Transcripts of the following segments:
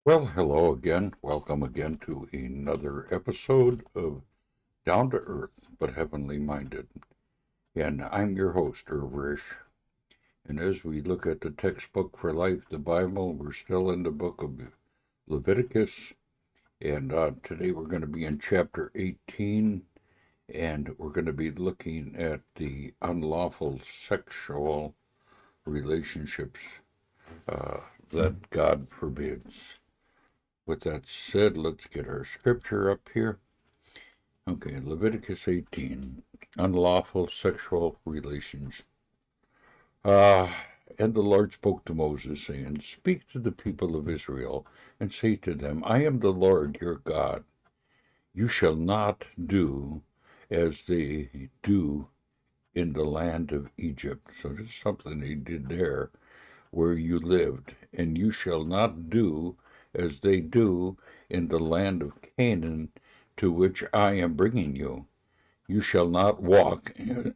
Well, hello again. Welcome again to another episode of Down to Earth but Heavenly Minded. And I'm your host, Irvish. And as we look at the textbook for life, the Bible, we're still in the book of Leviticus. And today we're going to be in chapter 18. And we're going to be looking at the unlawful sexual relationships that God forbids. With that said, let's get our scripture up here. Okay, Leviticus 18, unlawful sexual relations. Uh, and the Lord spoke to Moses, saying, Speak to the people of Israel, and say to them, I am the Lord your God. You shall not do as they do in the land of Egypt. So this is something they did there where you lived, and you shall not do as they do in the land of Canaan to which I am bringing you. You shall not walk,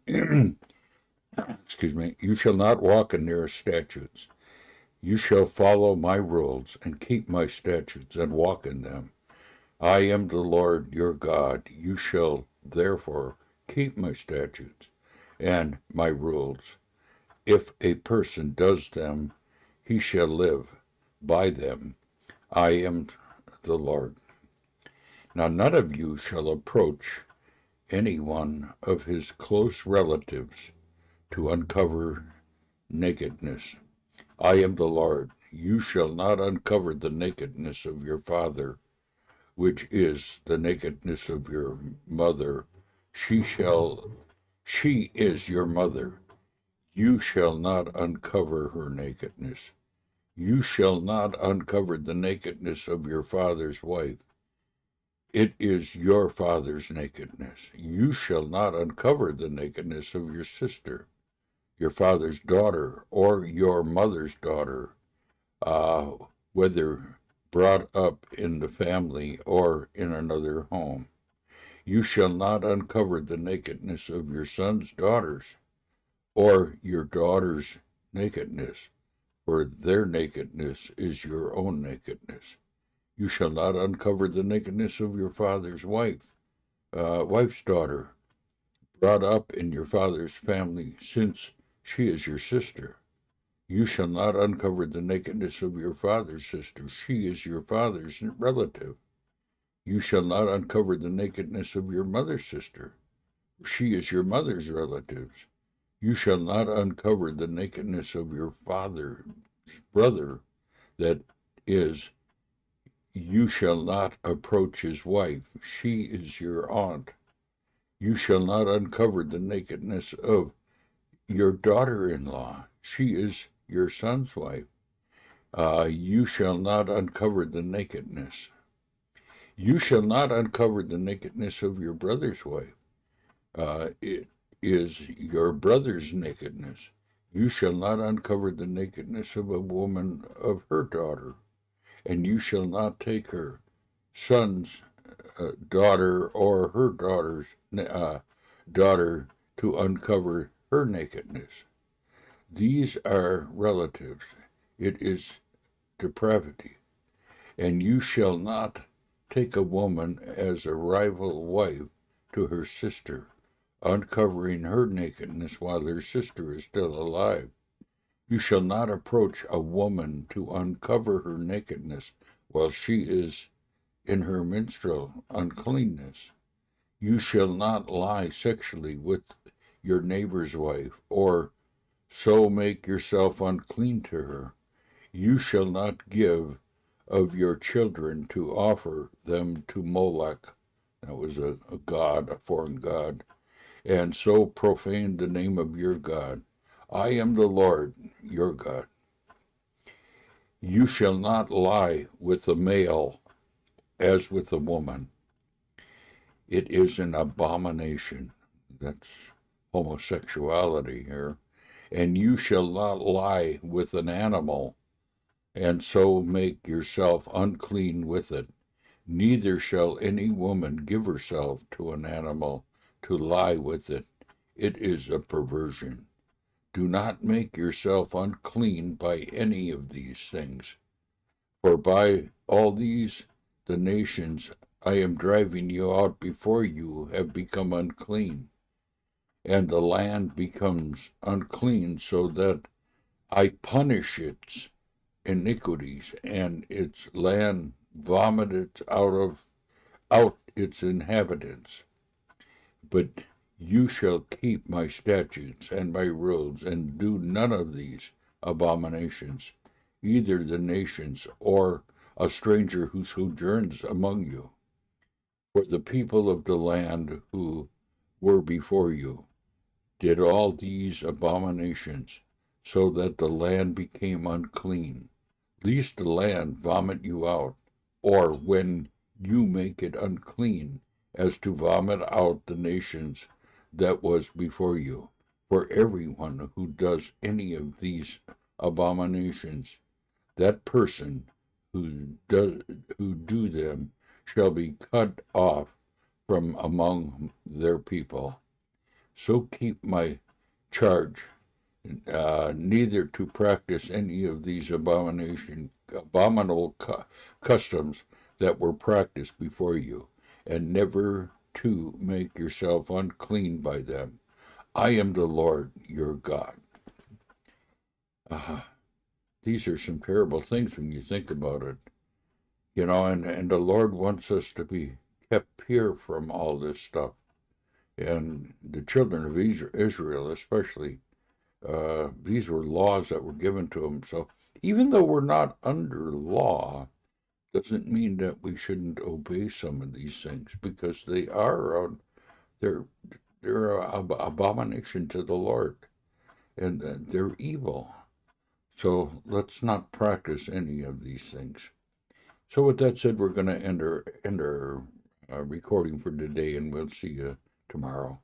excuse me, you shall not walk in their statutes. You shall follow my rules and keep my statutes and walk in them. I am the Lord your God. You shall therefore keep my statutes and my rules. If a person does them, he shall live by them. I am the Lord. Now none of you shall approach any one of his close relatives to uncover nakedness. I am the Lord. You shall not uncover the nakedness of your father, which is the nakedness of your mother. She is your mother. You shall not uncover her nakedness. You shall not uncover the nakedness of your father's wife. It is your father's nakedness. You shall not uncover the nakedness of your sister, your father's daughter, or your mother's daughter, uh, whether brought up in the family or in another home. You shall not uncover the nakedness of your son's daughters, or your daughter's nakedness, for their nakedness is your own nakedness. You shall not uncover the nakedness of your father's wife's daughter, brought up in your father's family, since she is your sister. You shall not uncover the nakedness of your father's sister. She is your father's relative. You shall not uncover the nakedness of your mother's sister. She is your mother's relatives. You shall not uncover the nakedness of your father's brother, that is, you shall not approach his wife. She is your aunt. You shall not uncover the nakedness of your daughter-in-law. She is your son's wife. You shall not uncover the nakedness. You shall not uncover the nakedness of your brother's wife. It is your brother's nakedness. You shall not uncover the nakedness of a woman of her daughter, and you shall not take her son's daughter or her daughter's daughter to uncover her nakedness. These are relatives. It is depravity. And you shall not take a woman as a rival wife to her sister, uncovering her nakedness while her sister is still alive. You shall not approach a woman to uncover her nakedness while she is in her menstrual uncleanness. You shall not lie sexually with your neighbor's wife, or so make yourself unclean to her. You shall not give of your children to offer them to Moloch. That was a god, a foreign god, and so profane the name of your God. I am the Lord your God. You shall not lie with a male as with a woman. It is an abomination. That's homosexuality here. And you shall not lie with an animal, and so make yourself unclean with it. Neither shall any woman give herself to an animal to lie with it. It is a perversion. Do not make yourself unclean by any of these things, For by all these the nations I am driving you out before you have become unclean, and the land becomes unclean, so that I punish its iniquities, and its land vomited out its inhabitants. But you shall keep my statutes and my rules, and do none of these abominations, either the nations or a stranger who sojourns among you. For the people of the land who were before you did all these abominations, so that the land became unclean, lest the land vomit you out, or when you make it unclean, as to vomit out the nations that was before you. For everyone who does any of these abominations, that person who do them shall be cut off from among their people. So keep my charge, neither to practice any of these abominable customs that were practiced before you, and never to make yourself unclean by them. I am the Lord your God. Uh, these are some terrible things when you think about it, and the Lord wants us to be kept pure from all this stuff. And the children of Israel, especially, these were laws that were given to them. So even though we're not under law, doesn't mean that we shouldn't obey some of these things, because they're they're an abomination to the Lord, and they're evil. So let's not practice any of these things. So with that said, we're going to end our recording for today, and we'll see you tomorrow.